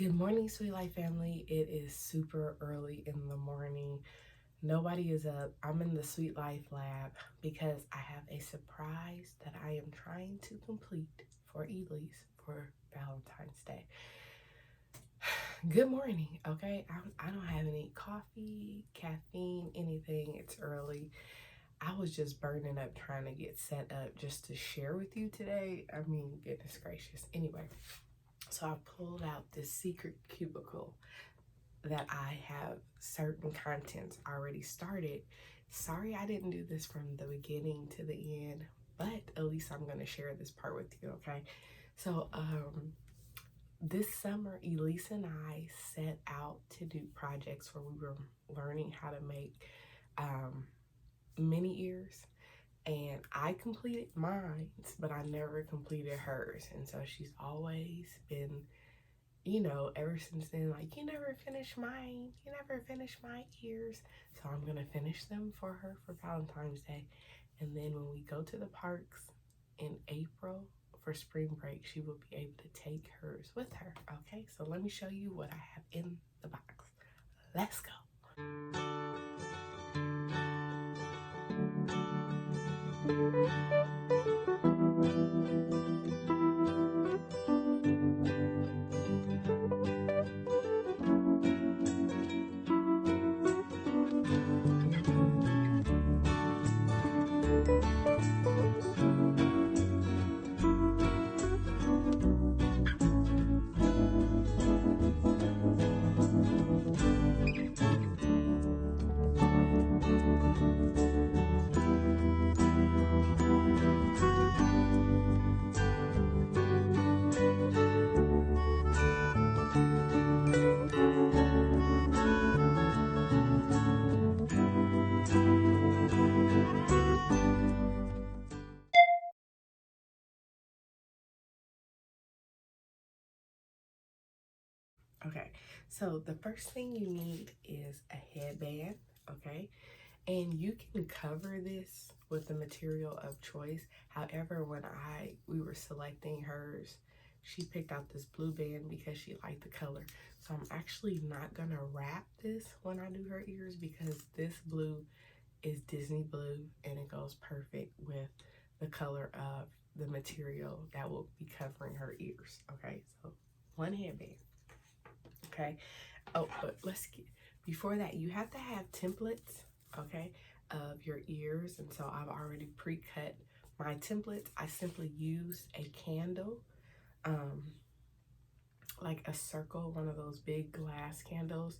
Good morning, Sweet Life family. It is super early in the morning. Nobody is up. I'm in the Sweet Life lab because I have a surprise that I am trying to complete for Elise for Valentine's Day. Good morning, okay? I don't have any coffee, caffeine, anything. It's early. I was just burning up trying to get set up just to share with you today. I mean, goodness gracious. Anyway. So I pulled out this secret cubicle that I have certain contents already started. Sorry I didn't do this from the beginning to the end, but at least I'm going to share this part with you, okay? So this summer, Elise and I set out to do projects where we were learning how to make mini ears. And I completed mine, but I never completed hers. And so she's always been, ever since then, like, you never finish mine. You never finish my ears. So I'm going to finish them for her for Valentine's Day. And then when we go to the parks in April for spring break, she will be able to take hers with her. Okay, so let me show you what I have in the box. Let's go. Okay, so the first thing you need is a headband, okay? And you can cover this with the material of choice. However, when we were selecting hers, she picked out this blue band because she liked the color. So I'm actually not gonna wrap this when I do her ears because this blue is Disney blue and it goes perfect with the color of the material that will be covering her ears, okay? So one headband. Okay. Oh, but before that, you have to have templates, okay, of your ears. And so I've already pre-cut my templates. I simply used a candle, like a circle, one of those big glass candles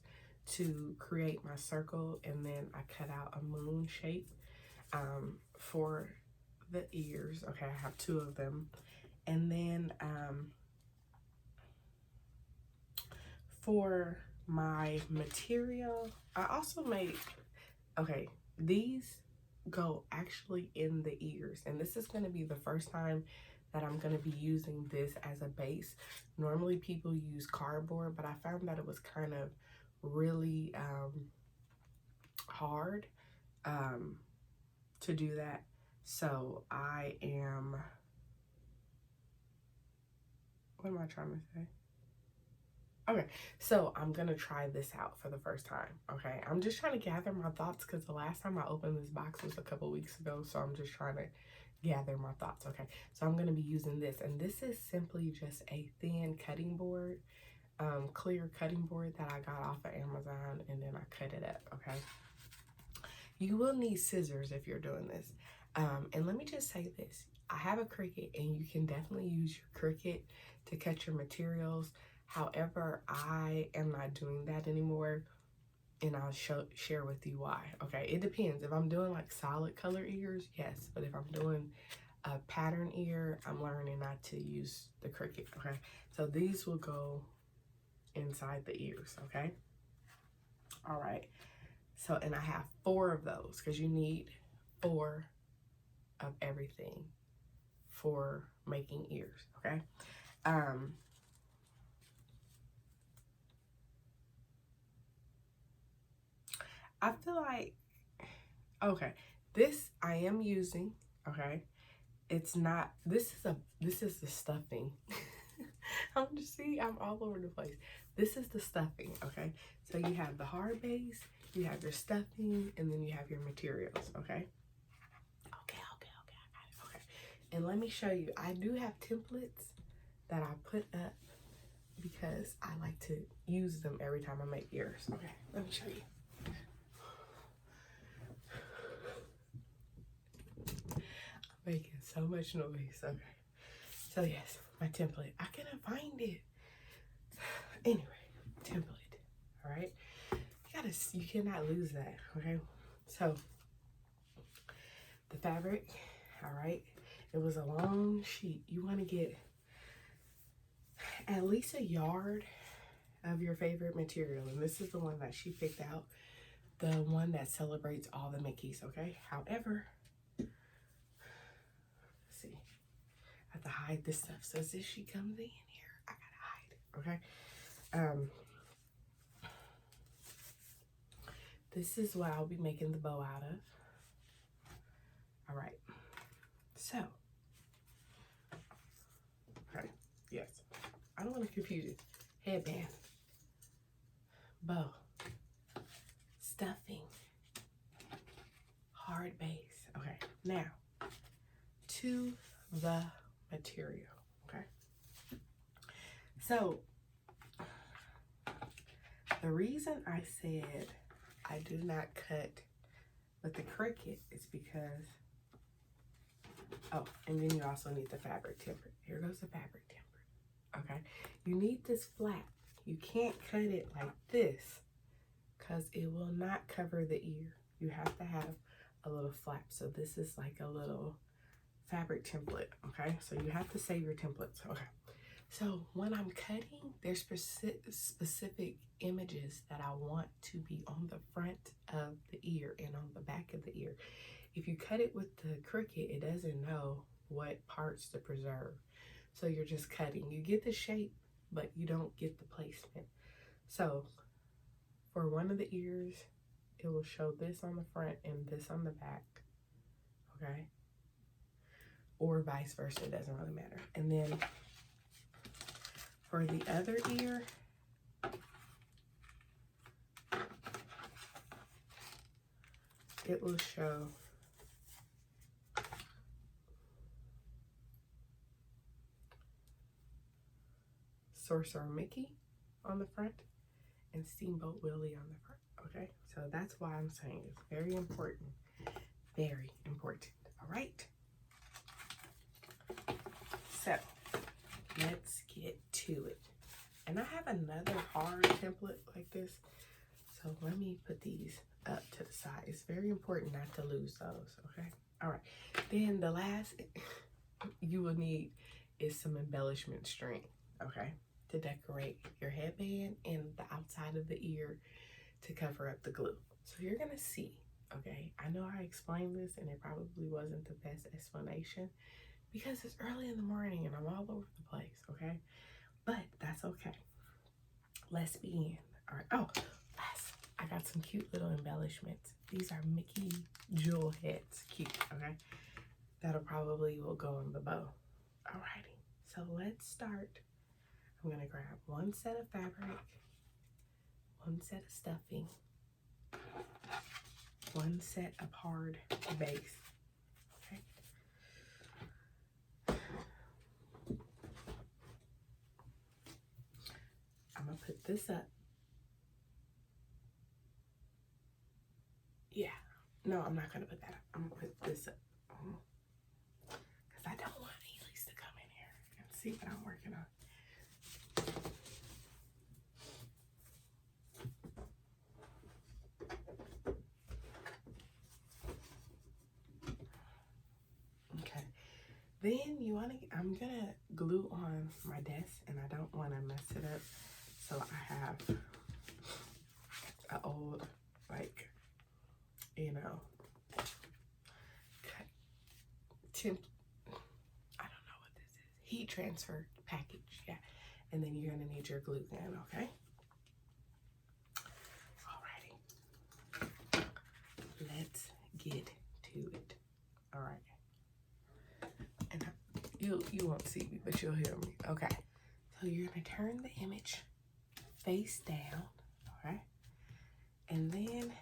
to create my circle. And then I cut out a moon shape for the ears. Okay, I have two of them. And then for my material, I also made, okay, these go actually in the ears. And this is going to be the first time that I'm going to be using this as a base. Normally people use cardboard, but I found that it was kind of really hard to do that. So what am I trying to say? Okay, so I'm gonna try this out for the first time, okay? I'm just trying to gather my thoughts because the last time I opened this box was a couple weeks ago, so I'm just trying to gather my thoughts, okay? So I'm gonna be using this, and this is simply just a thin cutting board, clear cutting board that I got off of Amazon, and then I cut it up, okay? You will need scissors if you're doing this. And let me just say this. I have a Cricut, and you can definitely use your Cricut to cut your materials. However, I am not doing that anymore, and I'll share with you why. Okay, it depends. If I'm doing like solid color ears, yes. But if I'm doing a pattern ear, I'm learning not to use the Cricut, okay? So these will go inside the ears, okay? All right. So, and I have 4 of those because you need 4 of everything for making ears, okay? I feel like, okay, this I am using, okay? It's not, this is the stuffing. I'm all over the place. This is the stuffing, okay? So you have the hard base, you have your stuffing, and then you have your materials, okay? Okay, I got it, okay. And let me show you, I do have templates that I put up because I like to use them every time I make ears. Okay, let me show you. I'm making so much noise, okay. So yes, my template. I couldn't find it. Anyway, template. All right. You cannot lose that. Okay. So the fabric. All right. It was a long sheet. You want to get at least a yard of your favorite material, and this is the one that she picked out, the one that celebrates all the Mickeys. Okay. However, let's see. I have to hide this stuff. So as she comes in here, I gotta hide. Okay. This is what I'll be making the bow out of. All right. So, okay. Yes. I don't want to confuse you. Headband, bow, stuffing, hard base. Okay. Now, to the material. Okay. So, the reason I said I do not cut with the Cricut is because, oh, and then you also need the fabric tempered. Here goes the fabric tempered. Okay. You need this flat. You can't cut it like this because it will not cover the ear. You have to have a little flap. So this is like a little fabric template. Okay. So you have to save your templates. Okay. So when I'm cutting, there's specific images that I want to be on the front of the ear and on the back of the ear. If you cut it with the Cricut, it doesn't know what parts to preserve. So you're just cutting. You get the shape, but you don't get the placement. So for one of the ears, it will show this on the front and this on the back. Okay? Or vice versa, it doesn't really matter. And then for the other ear, it will show Sorcerer Mickey on the front and Steamboat Willie on the front. Okay, so that's why I'm saying it's very important. Very important. All right. So let's get to it. And I have another hard template like this. So let me put these up to the side. It's very important not to lose those. Okay. All right. Then the last you will need is some embellishment string. Okay. To decorate your headband and the outside of the ear to cover up the glue. So you're going to see, okay, I know I explained this and it probably wasn't the best explanation because it's early in the morning and I'm all over the place, okay? But that's okay. Let's begin. All right. Oh, I got some cute little embellishments. These are Mickey jewel heads. Cute, okay? That'll probably will go on the bow. Alrighty. So let's start. I'm going to grab one set of fabric, one set of stuffing, one set of hard base. Okay. I'm going to put this up. Yeah. No, I'm not going to put that up. I'm going to put this up. Because I don't want Elise to come in here and see what I'm working on. Then you want to, I'm going to glue on my desk and I don't want to mess it up. So I have an old, like, you know, I don't know what this is. Heat transfer package. Yeah. And then you're going to need your glue gun, okay? Alrighty. Let's get to it. All right. And you won't see me, but you'll hear me. Okay. So you're going to turn the image face down, all right? And then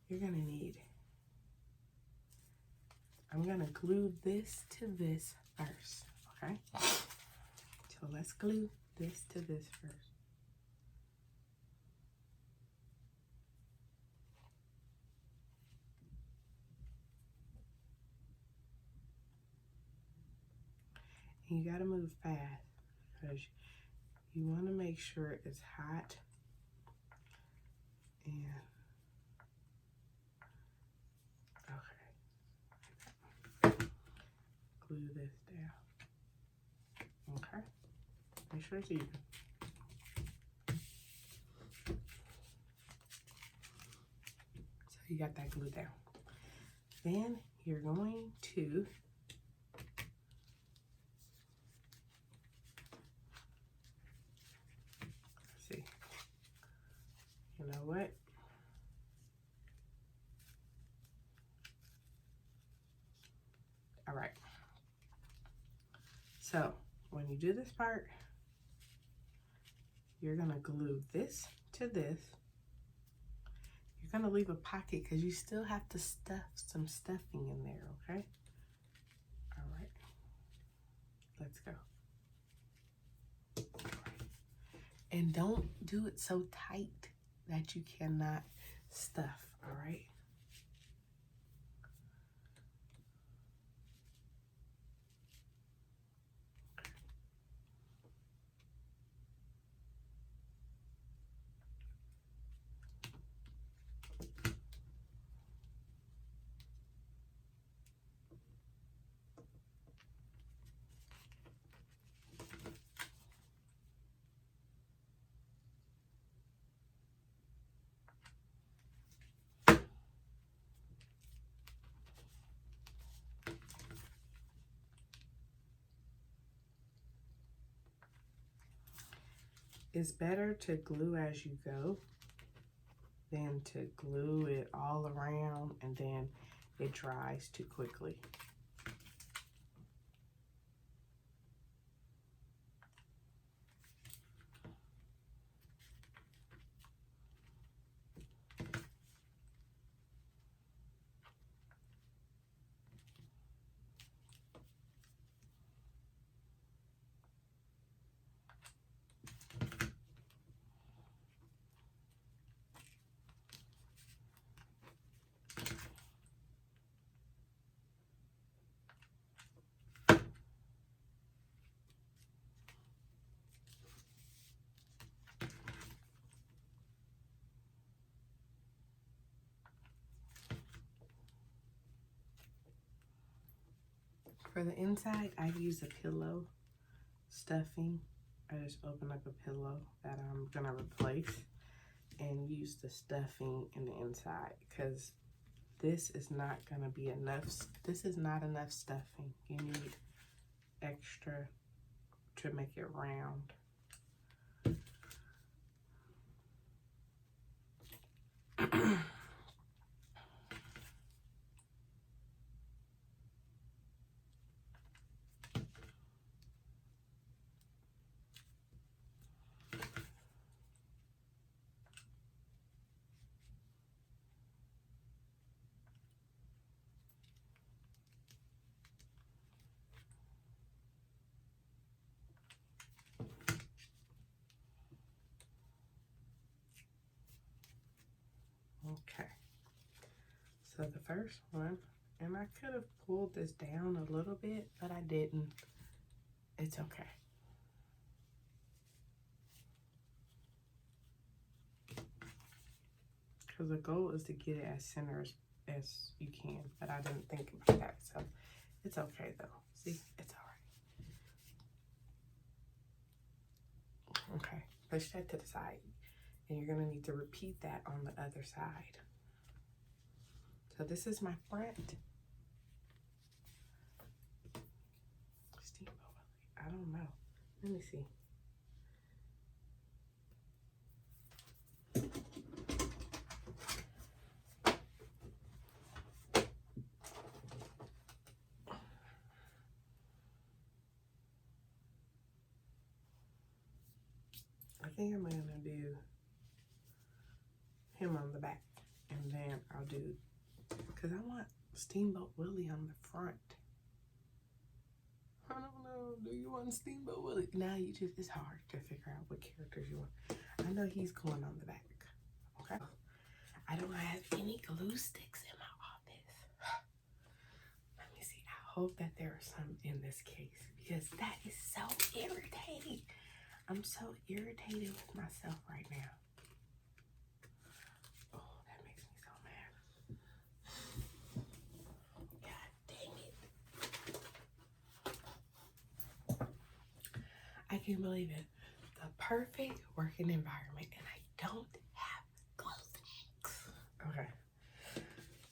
you're going to need, I'm going to glue this to this first, okay? So let's glue this to this first. And you got to move fast because you want to make sure it's hot and okay. Glue this down. Okay. Make sure it's even. So you got that glue down. Then you're going to see. You know what? All right. So when you do this part, you're gonna glue this to this. You're gonna leave a pocket because you still have to stuff some stuffing in there, okay? All right, let's go. And don't do it so tight that you cannot stuff, all right? It's better to glue as you go than to glue it all around and then it dries too quickly. For the inside, I use a pillow stuffing. I just open up a pillow that I'm gonna replace and use the stuffing in the inside because this is not gonna be enough. This is not enough stuffing. You need extra to make it round. Okay, so the first one, and I could have pulled this down a little bit, but I didn't. It's okay. Because the goal is to get it as center as you can, but I didn't think about that, so it's okay though. See, it's all right. Okay, push that to the side, and you're gonna need to repeat that on the other side. So this is my front. I don't know. Let me see. think I'm gonna do him on the back, and then I'll do, because I want Steamboat Willie on the front. I don't know. Do you want Steamboat Willie? Now you just, it's hard to figure out what characters you want. I know he's going on the back. Okay. I don't have any glue sticks in my office. Let me see. I hope that there are some in this case, because that is so irritating. I'm so irritated with myself right now. Oh, that makes me so mad. God dang it. I can't believe it. The perfect working environment, and I don't have glue sticks. Okay.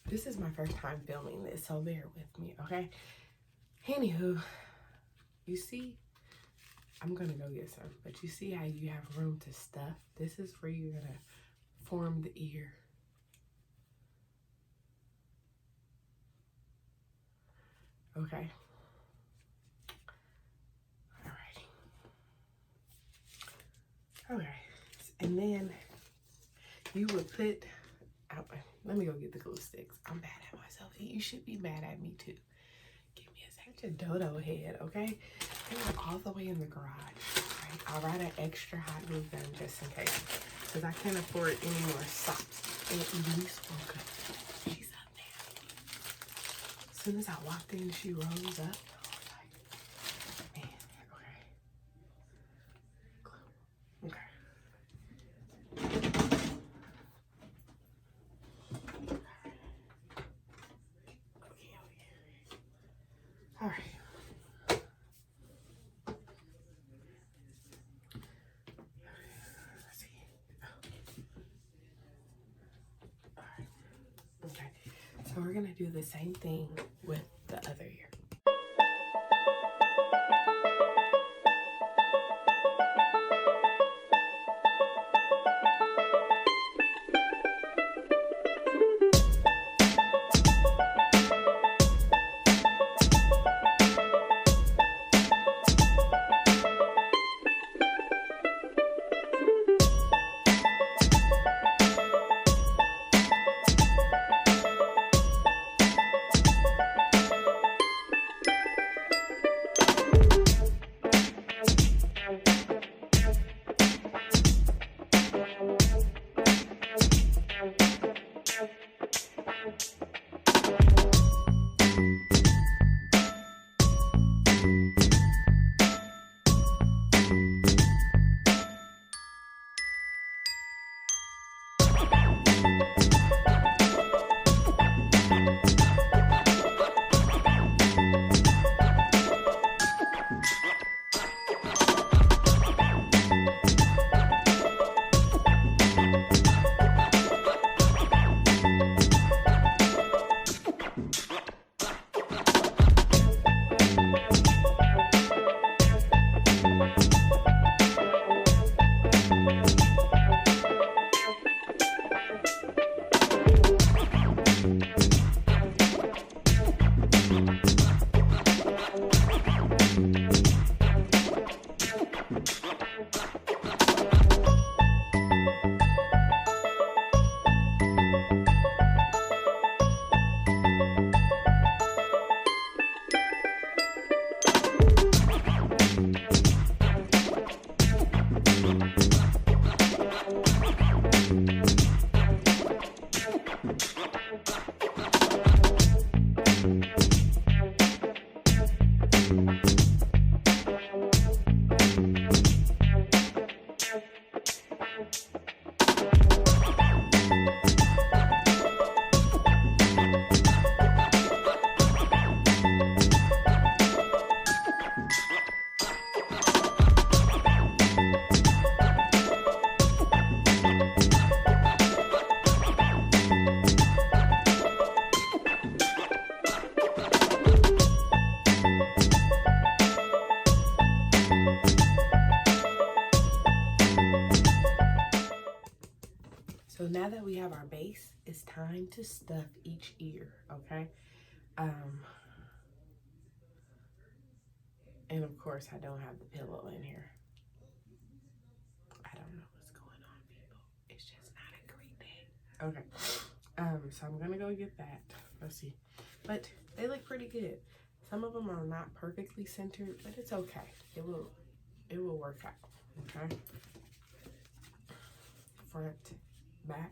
This is my first time filming this, so bear with me, okay? Anywho, you see, I'm gonna go get some, but you see how you have room to stuff? This is where you're gonna form the ear. Okay. Alrighty. Okay. And then you would put out, let me go get the glue sticks. I'm mad at myself. You should be mad at me too. Give me a second. A dodo head, okay? They were all the way in the garage. Right? I'll write an extra hot glue gun just in case, because I can't afford any more socks. And Elise woke up. She's up there. As soon as I walked in, she rose up. I was like, man, okay. All right. Let's see. All right. Okay. So we're gonna do the same thing with the other ear. So now that we have our base, it's time to stuff each ear, okay? And of course, I don't have the pillow in here. I don't know Okay. So I'm gonna go get that. Let's see. But they look pretty good. Some of them are not perfectly centered, but it's okay. It will work out. Okay. Front, back.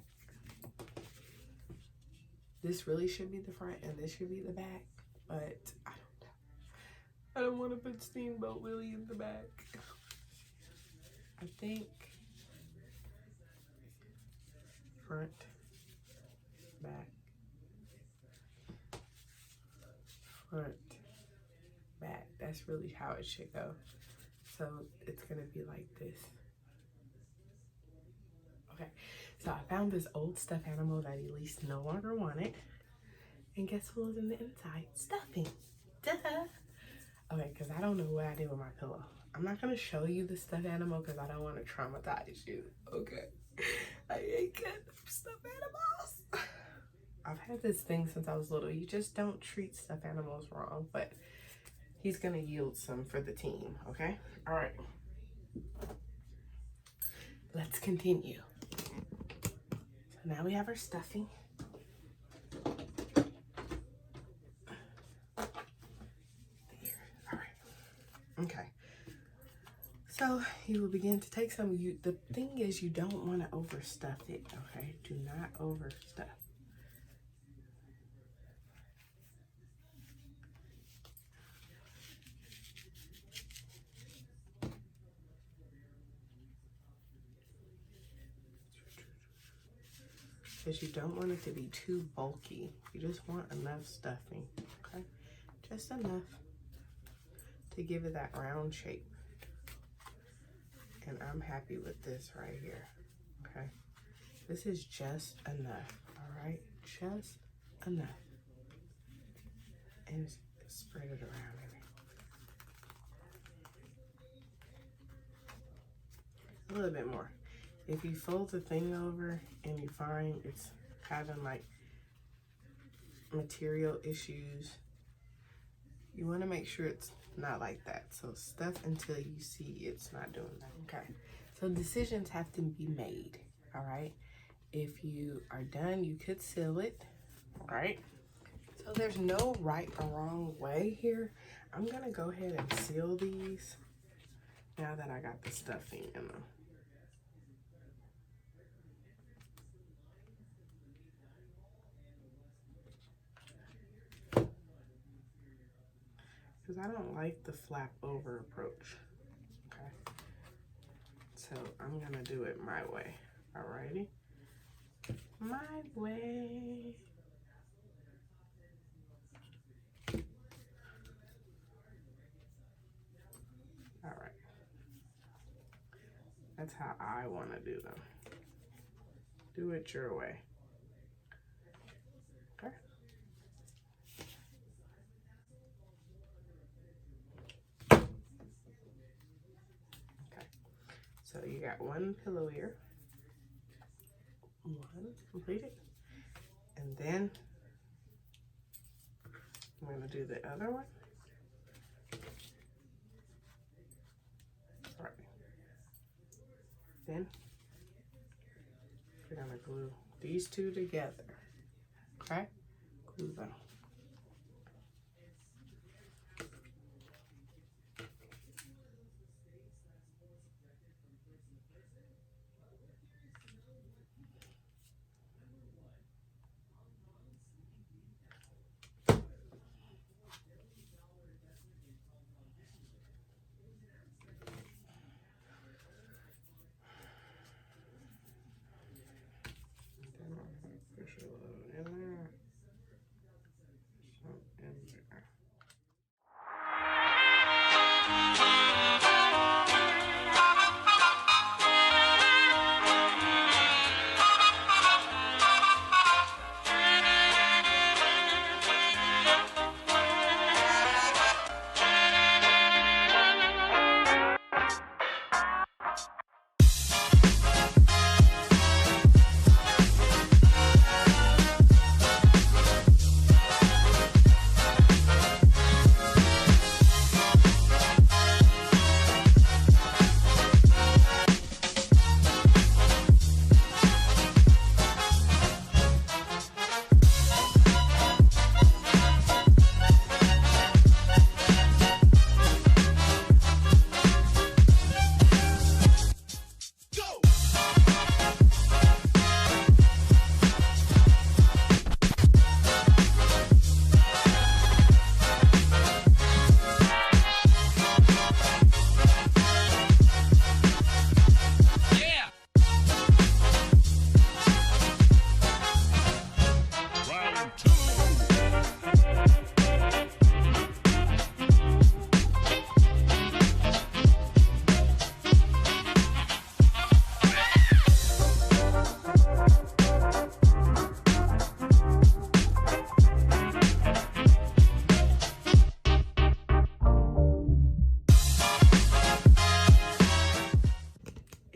This really should be the front and this should be the back, but I don't want to put Steamboat Willie in the back. I think front, back, front, back. That's really how it should go. So it's gonna be like this. Okay, so I found this old stuffed animal that Elise no longer wanted. And guess what was in the inside? Stuffing. Duh. Okay, because I don't know what I did with my pillow. I'm not gonna show you the stuffed animal because I don't want to traumatize you. Okay. I ain't getting stuffed animals. I've had this thing since I was little. You just don't treat stuffed animals wrong, but he's gonna yield some for the team, okay? All right. Let's continue. So now we have our stuffing. Okay, so you will begin to take some. The thing is, you don't want to overstuff it, okay? Do not overstuff. Because you don't want it to be too bulky. You just want enough stuffing, okay? Just enough to give it that round shape. And I'm happy with this right here, okay? This is just enough, all right? Just enough. And spread it around in there. A little bit more. If you fold the thing over and you find it's having like material issues, you want to make sure it's not like that. So stuff until you see it's not doing that. Okay, so decisions have to be made. All right, if you are done, you could seal it. All right, so there's no right or wrong way here. I'm gonna go ahead and seal these now that I got the stuffing in them. Because I don't like the flap over approach. Okay, so I'm gonna do it my way. Alrighty, my way. All right, that's how I want to do them. Do it your way. Okay. Okay. So you got one pillow ear. One completed. And then I'm going to do the other one. All right. Then we're going to glue these two together. Okay? Glue them. Then I'm going to push a little in there.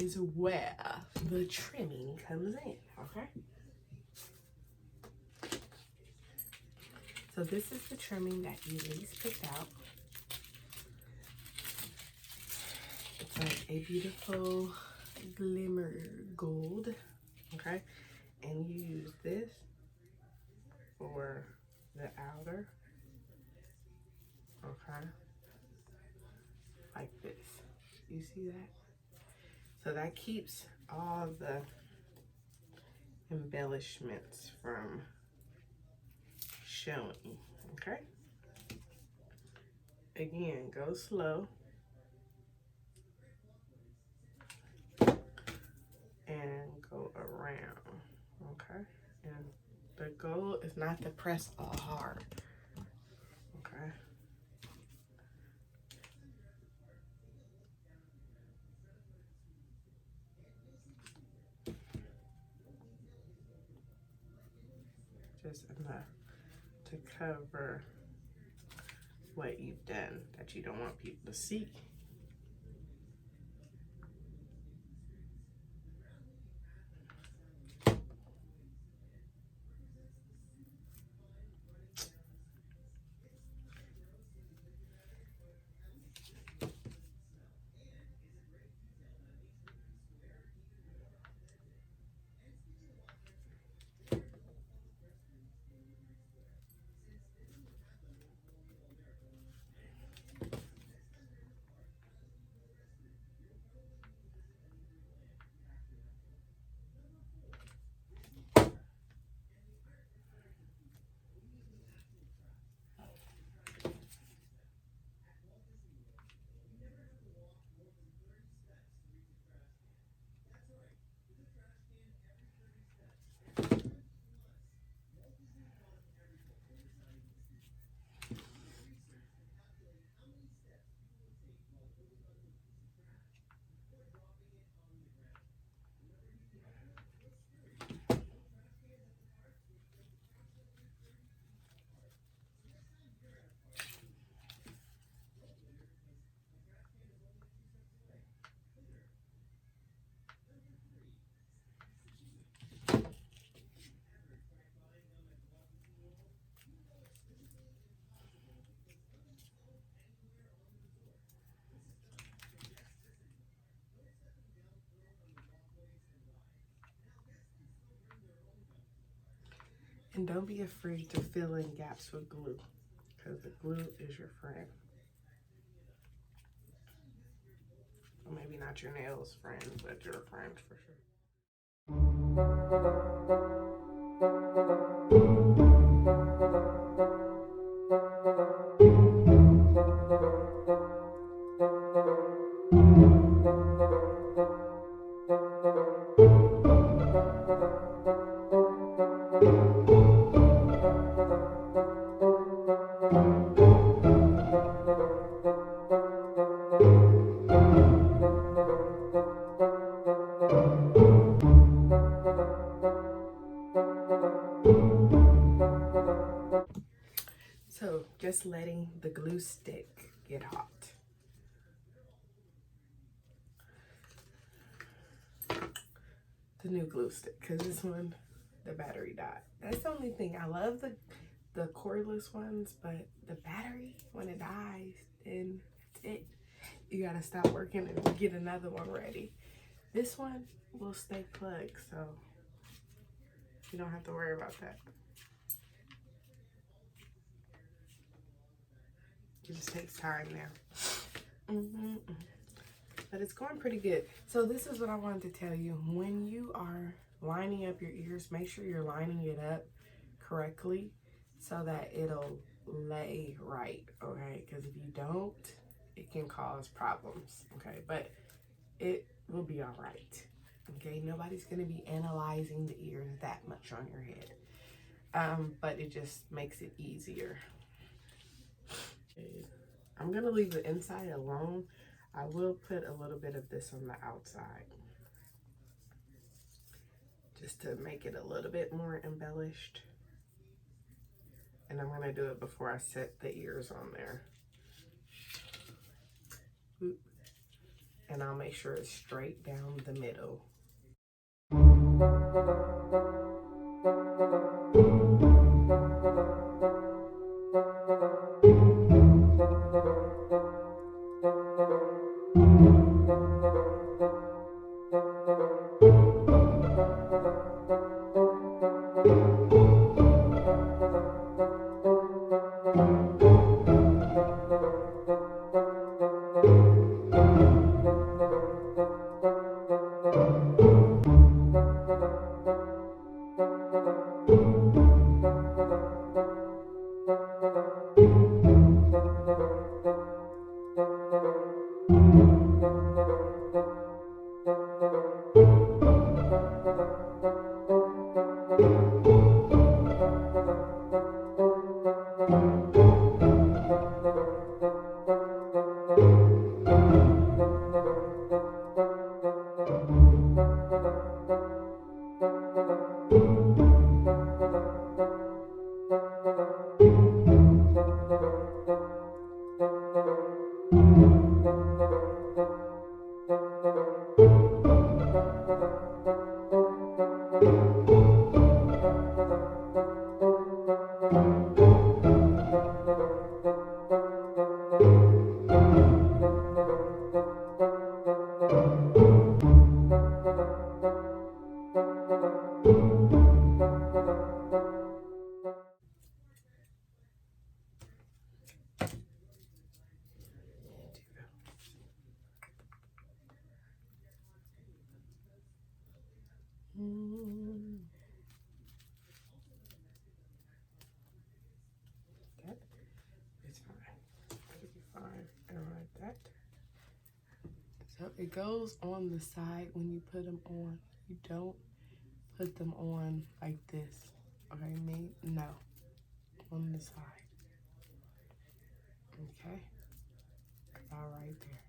is where the trimming comes in, okay? So this is the trimming that Elise picked out. It's like a beautiful glimmer gold, okay? And you use this for the outer, okay? Like this. You see that? So that keeps all the embellishments from showing, okay? Again, go slow. And go around, okay? And the goal is not to press all hard, okay? Just enough to cover what you've done that you don't want people to see. And don't be afraid to fill in gaps with glue, because the glue is your friend. Or maybe not your nails friend, but your friend for sure. So just letting the glue stick get hot. The new glue stick, because this one, the battery died. That's the only thing. I love the cordless ones, but the battery, when it dies, then that's it. You gotta stop working and get another one ready. This one will stay plugged, so you don't have to worry about that. It just takes time now. But it's going pretty good. So this is what I wanted to tell you. When you are lining up your ears, make sure you're lining it up correctly so that it'll lay right, okay? Because if you don't, it can cause problems, okay? But it will be all right, okay? Nobody's going to be analyzing the ears that much on your head. But it just makes it easier. I'm going to leave the inside alone. I will put a little bit of this on the outside just to make it a little bit more embellished. And I'm going to do it before I set the ears on there. Oop. and I'll make sure it's straight down the middle. That is fine. It'll be fine. And like that. So it goes on the side when you put them on. You don't put them on like this. Okay, me? No. On the side. Okay? About right there.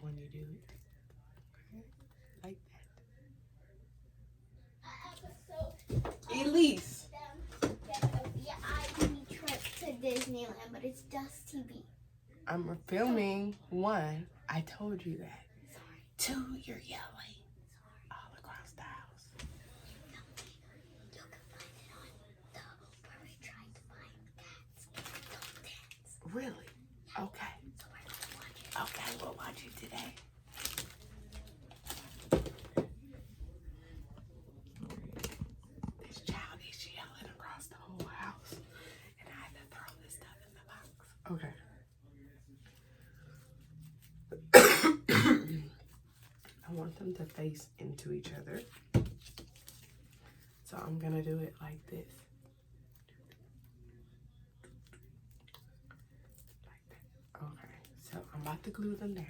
When you do it. Okay? Like that. Elise! Yeah, I need trip to Disneyland, but it's just TV. I'm filming one. I told you that. Sorry. Two, you're yelling. All across the house. You can find it on where we tried to find cats. Don't dance. Really? Okay. So we're gonna watch it. Okay, we'll watch it today. This child is yelling across the whole house. And I had to throw this stuff in the box. Okay. I want them to face into each other. So I'm gonna do it like this. Like that. Okay, so I'm about to glue them down.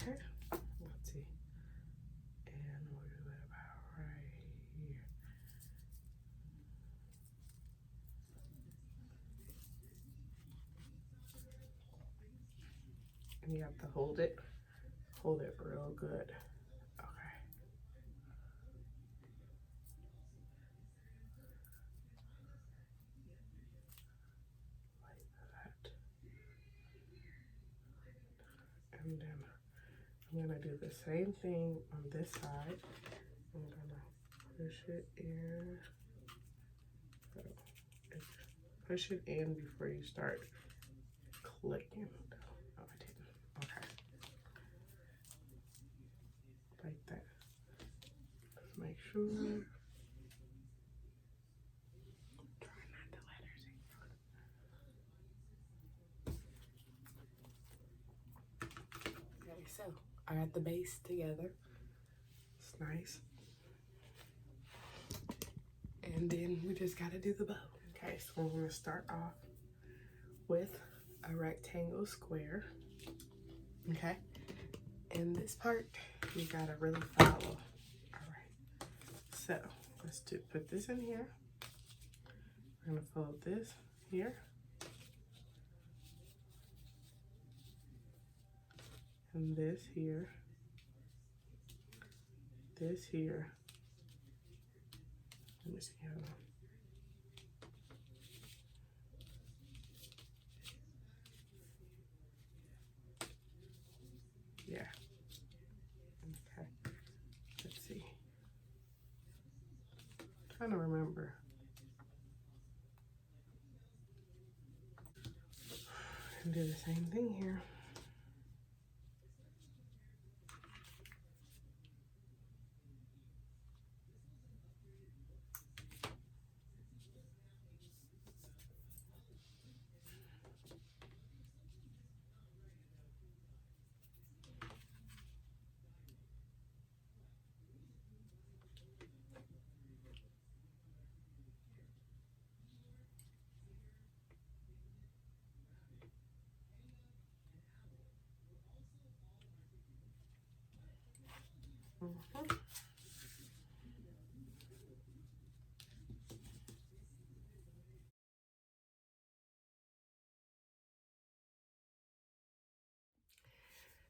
Okay, let's see. And we'll do it about right here. And you have to hold it real good. Okay. Like that. And then I'm gonna do the same thing on this side. I'm gonna push it in. So push it in before you start clicking. Oh, I didn't. Okay. Like that. Just make sure. Try not to let her see. Okay, so I got the base together. It's nice. And then we just gotta do the bow. Okay, so we're gonna start off with a rectangle square. Okay, in this part, you gotta really follow. All right, so let's put this in here. We're gonna fold this here. And this here. this here. Let me see how. Yeah. Okay. Let's see. I'm trying to remember. And do the same thing here. Mhm.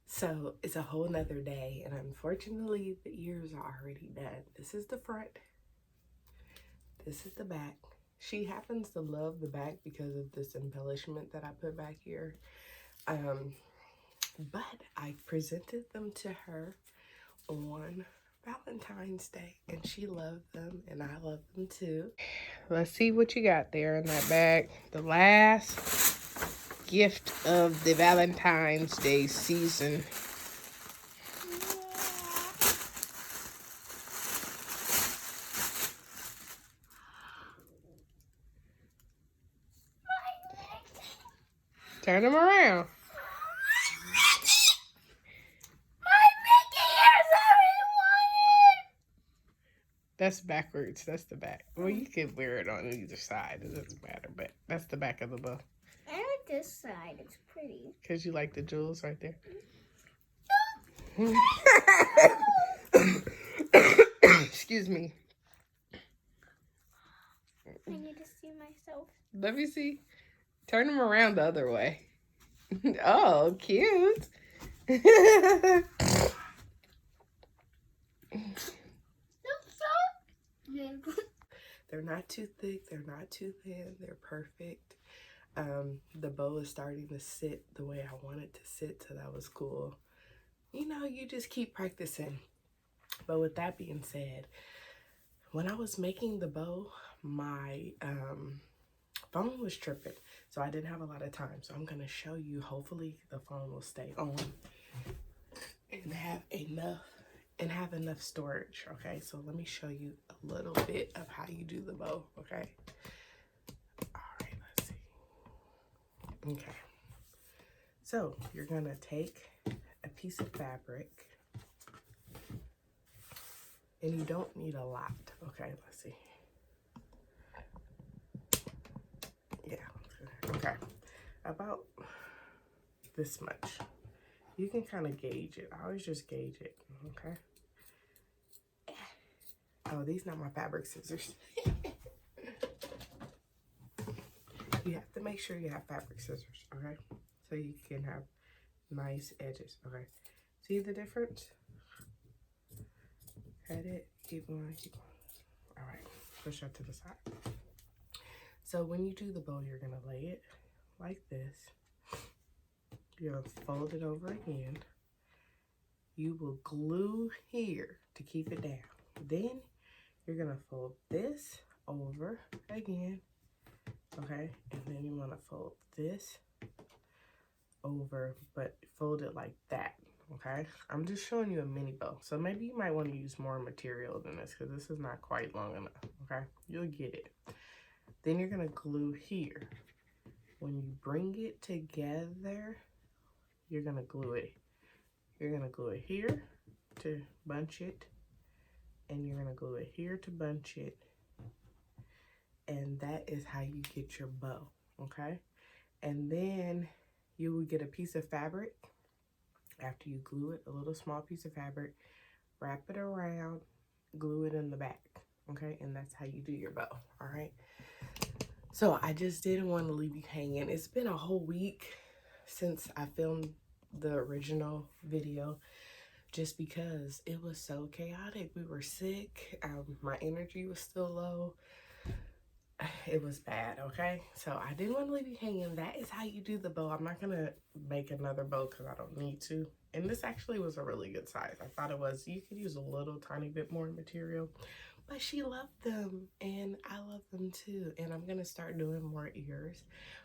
So it's a whole nother day, and unfortunately the ears are already done. This is the front, this is the back. She happens to love the back because of this embellishment that I put back here. But I presented them to her on Valentine's Day, and she loved them, and I love them too. Let's see what you got there in that bag. The last gift of the Valentine's Day season. Turn them around. That's backwards. That's the back. Well, you could wear it on either side. It doesn't matter, but that's the back of the bow. I like this side. It's pretty. Because you like the jewels right there. Excuse me. I need to see myself. Let me see. Turn them around the other way. Oh, cute. They're not too thick. They're not too thin. They're perfect. The bow is starting to sit the way I want it to sit, so that was cool. You know, you just keep practicing. But with that being said, when I was making the bow, my phone was tripping, so I didn't have a lot of time. So I'm gonna show you. Hopefully, the phone will stay on and have enough storage. Okay, so let me show you a little bit of how you do the bow. Okay. All right. Let's see. Okay. So you're gonna take a piece of fabric. And you don't need a lot. Okay, let's see. Yeah, okay. About this much. You can kind of gauge it. I always just gauge it, okay? Oh, these not my fabric scissors. You have to make sure you have fabric scissors, okay? So you can have nice edges, okay? See the difference? Cut it, keep going, keep going. All right, push that to the side. So when you do the bow, you're gonna lay it like this. You're gonna fold it over again. You will glue here to keep it down. Then you're gonna fold this over again, okay? And then you wanna fold this over, but fold it like that, okay? I'm just showing you a mini bow. So maybe you might wanna use more material than this because this is not quite long enough, okay? You'll get it. Then you're gonna glue here. When you bring it together, you're gonna glue it. You're gonna glue it here to bunch it, and you're gonna glue it here to bunch it, and that is how you get your bow, okay? And then you will get a piece of fabric after you glue it, a little small piece of fabric, wrap it around, glue it in the back, okay? And that's how you do your bow, all right? So I just didn't want to leave you hanging. It's been a whole week since I filmed the original video. just because it was so chaotic. We were sick. My energy was still low. It was bad, okay? So I didn't want to leave you hanging. That is how you do the bow. I'm not going to make another bow because I don't need to. And this actually was a really good size. I thought it was. You could use a little tiny bit more material. But she loved them, and I love them too. And I'm going to start doing more ears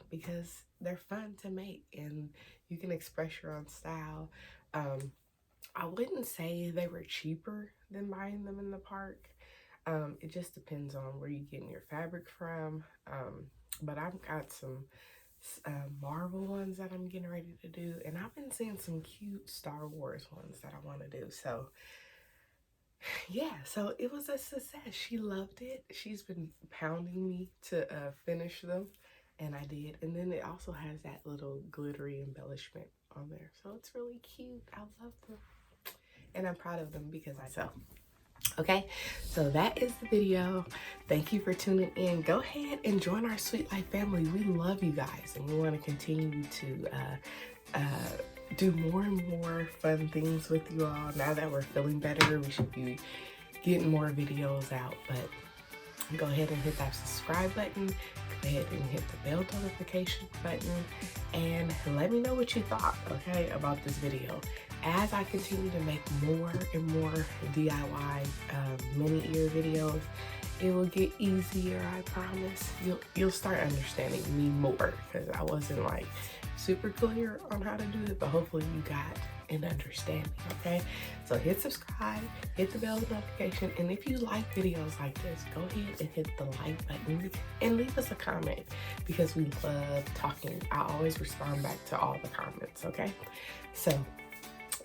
because they're fun to make, and you can express your own style. I wouldn't say they were cheaper than buying them in the park. It just depends on where you're getting your fabric from. But I've got some Marvel ones that I'm getting ready to do, and I've been seeing some cute Star Wars ones that I want to do. So yeah, so it was a success. She loved it. She's been pounding me to finish them, and I did. And then it also has that little glittery embellishment on there, so it's really cute. I love them, and I'm proud of them because I sell. Okay, so that is the video. Thank you for tuning in. Go ahead and join our SweetLife family. We love you guys, and we want to continue to do more and more fun things with you all. Now that we're feeling better, we should be getting more videos out. But go ahead and hit that subscribe button. Go ahead and hit the bell notification button, and let me know what you thought, okay, about this video. As I continue to make more and more DIY mini ear videos, it will get easier, I promise. You'll start understanding me more, because I wasn't like super clear on how to do it, but hopefully you got an understanding, okay? So hit subscribe, hit the bell notification, and if you like videos like this, go ahead and hit the like button and leave us a comment, because we love talking. I always respond back to all the comments, okay? So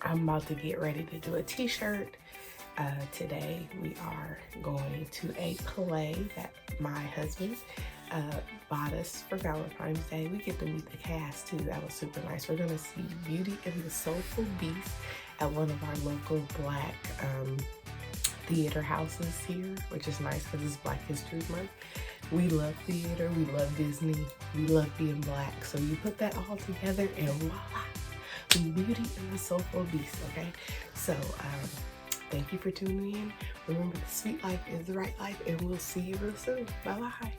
I'm about to get ready to do a t-shirt. Today we are going to a play that my husband bought us for Valentine's Day. We get to meet the cast too. That was super nice. We're gonna see Beauty and the Soulful Beast at one of our local Black theater houses here, which is nice because it's Black History Month. We love theater, we love Disney, we love being Black. So you put that all together and voila, Beauty and the Soulful Beast, okay? So thank you for tuning in. Remember, the sweet life is the right life, and we'll see you real soon. Bye-bye.